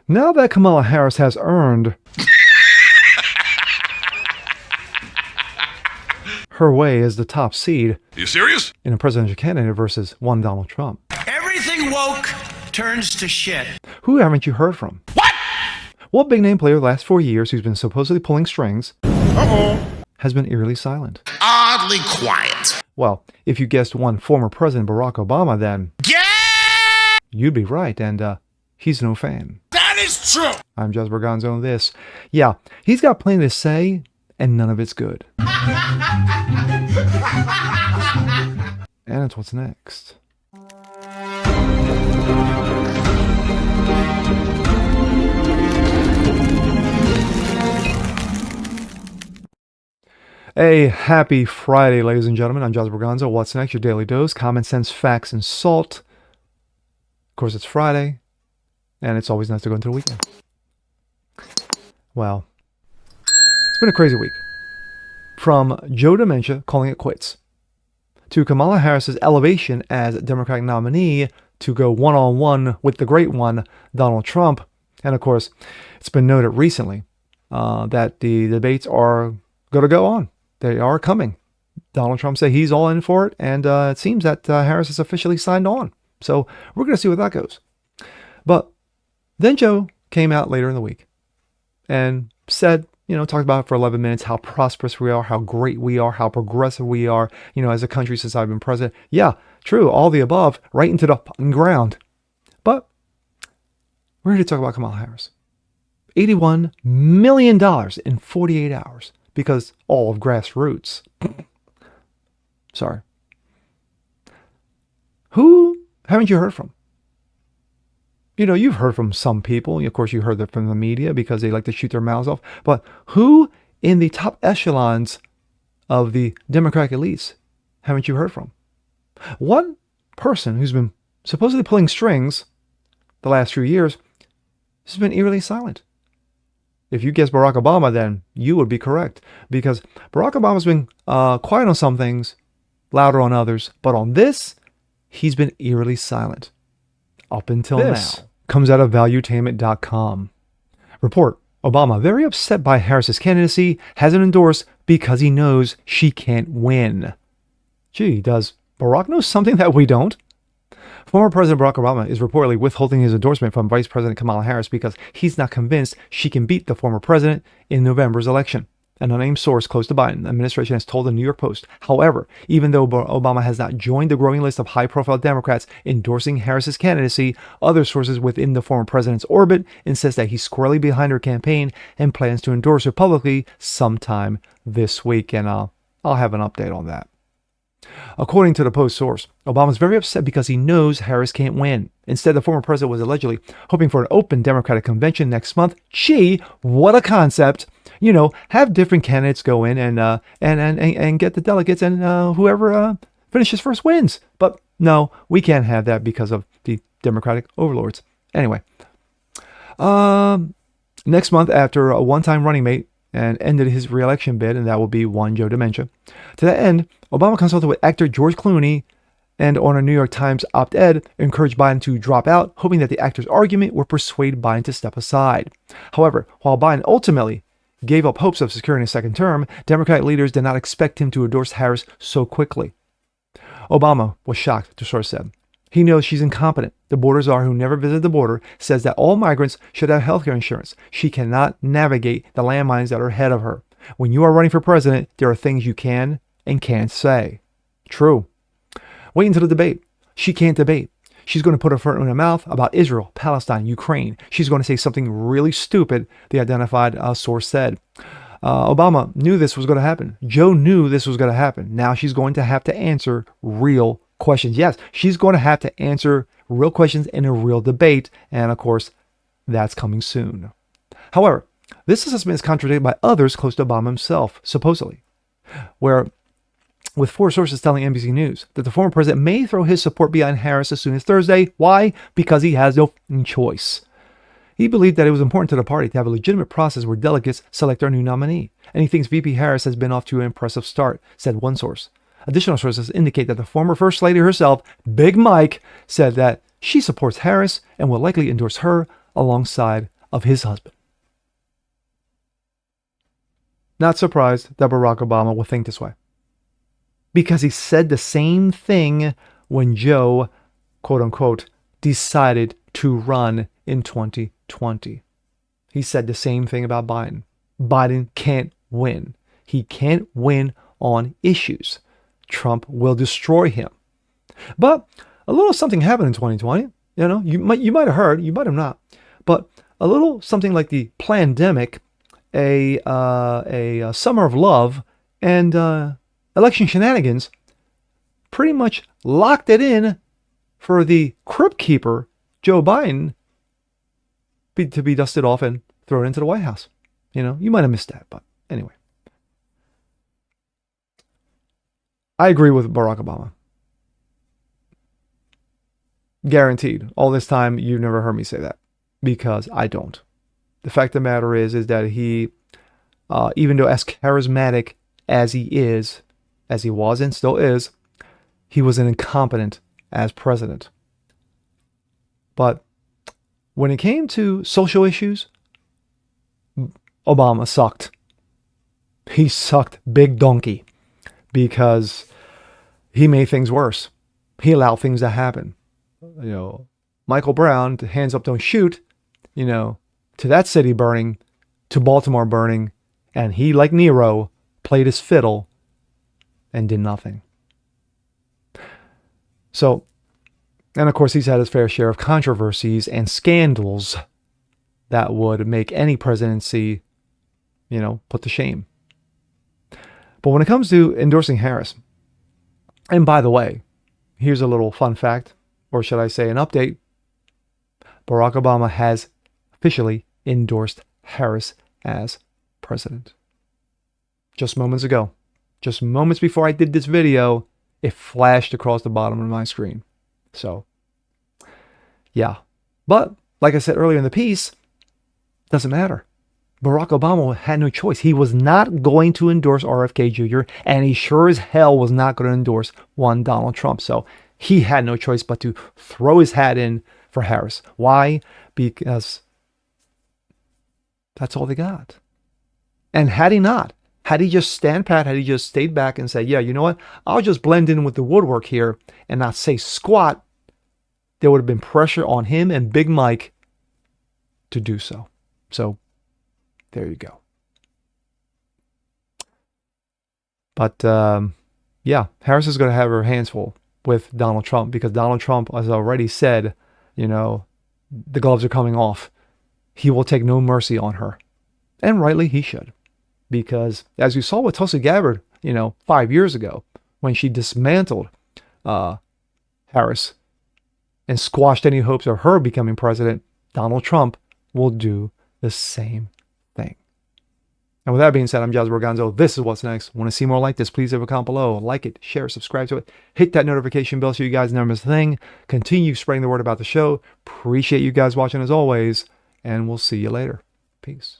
Now that Kamala Harris has earned her way as the top seed You serious? in a presidential candidate versus one Donald Trump. Everything woke turns to shit. Who haven't you heard from? What? What big name player the last 4 years who's been supposedly pulling strings has been eerily silent? Oddly quiet. Well, if you guessed one former President Barack Obama, then you'd be right, and he's no fan. That is true. I'm Jazz Berganzo on this. Yeah, he's got plenty to say, and none of it's good. And it's what's next. A happy Friday, ladies and gentlemen. I'm Jazz Berganzo. What's next? Your daily dose, common sense, facts, and salt. Of course, it's Friday, and it's always nice to go into the weekend. Well, it's been a crazy week. From Joe Dementia calling it quits, to Kamala Harris's elevation as Democratic nominee to go one-on-one with the great one, Donald Trump. And of course, it's been noted recently that the debates are going to go on. They are coming. Donald Trump said he's all in for it, and it seems that Harris has officially signed on. So we're going to see where that goes. But then Joe came out later in the week and said, talked about for 11 minutes how prosperous we are, how great we are, how progressive we are, as a country since I've been president. Yeah, true, all the above, right into the ground. But we're here to talk about Kamala Harris. $81 million in 48 hours because all of grassroots. Sorry. Who haven't you heard from? You've heard from some people. Of course, you heard that from the media because they like to shoot their mouths off. But who in the top echelons of the Democratic elites haven't you heard from? One person who's been supposedly pulling strings the last few years has been eerily silent. If you guessed Barack Obama, then you would be correct. Because Barack Obama's been quiet on some things, louder on others. But on this, he's been eerily silent. Up until this now. Comes out of valuetainment.com. Report, Obama, very upset by Harris's candidacy, hasn't endorsed because he knows she can't win. Gee, does Barack know something that we don't? Former President Barack Obama is reportedly withholding his endorsement from Vice President Kamala Harris because he's not convinced she can beat the former president in November's election. An unnamed source close to Biden administration has told the New York Post. However, even though Obama has not joined the growing list of high-profile Democrats endorsing Harris's candidacy, other sources within the former president's orbit insist that he's squarely behind her campaign and plans to endorse her publicly sometime this week. And I'll have an update on that. According to the Post source, Obama's very upset because he knows Harris can't win. Instead, the former president was allegedly hoping for an open Democratic convention next month. Gee, what a concept! Have different candidates go in and get the delegates, and whoever finishes first wins. But no, we can't have that because of the Democratic overlords. Anyway, next month, after a one-time running mate and ended his re-election bid, and that will be one Joe Dementia. To that end, Obama consulted with actor George Clooney and on a New York Times op-ed encouraged Biden to drop out, hoping that the actor's argument would persuade Biden to step aside. However, while Biden ultimately gave up hopes of securing a second term, Democratic leaders did not expect him to endorse Harris so quickly. Obama was shocked, the source said. He knows she's incompetent. The border czar who never visited the border says that all migrants should have health care insurance. She cannot navigate the landmines that are ahead of her. When you are running for president, there are things you can and can't say. True. Wait until the debate. She can't debate. She's going to put her foot in her mouth about Israel, Palestine, Ukraine. She's going to say something really stupid, the identified source said. Obama knew this was going to happen. Joe knew this was going to happen. Now she's going to have to answer real questions. Yes, she's going to have to answer real questions in a real debate. And of course, that's coming soon. However, this assessment is contradicted by others close to Obama himself, supposedly, with four sources telling NBC News that the former president may throw his support behind Harris as soon as Thursday. Why? Because he has no choice. He believed that it was important to the party to have a legitimate process where delegates select their new nominee. And he thinks VP Harris has been off to an impressive start, said one source. Additional sources indicate that the former First Lady herself, Big Mike, said that she supports Harris and will likely endorse her alongside of his husband. Not surprised that Barack Obama will think this way, because he said the same thing when Joe, quote unquote, decided to run in 2020. He said the same thing about Biden. Biden can't win. He can't win on issues. Trump will destroy him. But a little something happened in 2020. You know, you might have heard, you might have not, but a little something like the plandemic, a summer of love, and election shenanigans pretty much locked it in for the crypt keeper, Joe Biden, to be dusted off and thrown into the White House. You know, you might have missed that, but anyway. I agree with Barack Obama. Guaranteed. All this time, you've never heard me say that, because I don't. The fact of the matter is that he, even though as charismatic as he is, as he was and still is, he was an incompetent as president. But when it came to social issues, Obama sucked. He sucked big donkey, because he made things worse. He allowed things to happen. You know, Michael Brown, hands up, don't shoot, you know, to that city burning, to Baltimore burning, and he, like Nero, played his fiddle and did nothing. So, and of course, he's had his fair share of controversies and scandals that would make any presidency, you know, put to shame. But when it comes to endorsing Harris, and by the way, here's a little fun fact, or should I say an update. Barack Obama has officially endorsed Harris as president. Just moments ago, just moments before I did this video, it flashed across the bottom of my screen. So, yeah. But, like I said earlier in the piece, doesn't matter. Barack Obama had no choice. He was not going to endorse RFK Jr., and he sure as hell was not going to endorse one Donald Trump. So he had no choice but to throw his hat in for Harris. Why? Because that's all they got. And had he just stand pat, had he just stayed back and said, yeah, you know what? I'll just blend in with the woodwork here and not say squat, there would have been pressure on him and Big Mike to do so. So, there you go. But, yeah, Harris is going to have her hands full with Donald Trump, because Donald Trump has already said, you know, the gloves are coming off. He will take no mercy on her. And rightly, he should. Because, as you saw with Tulsi Gabbard, you know, 5 years ago, when she dismantled Harris and squashed any hopes of her becoming president, Donald Trump will do the same thing. And with that being said, I'm Jazz Borganzo. This is What's Next. Want to see more like this? Please leave a comment below. Like it, share, subscribe to it. Hit that notification bell so you guys never miss a thing. Continue spreading the word about the show. Appreciate you guys watching as always. And we'll see you later. Peace.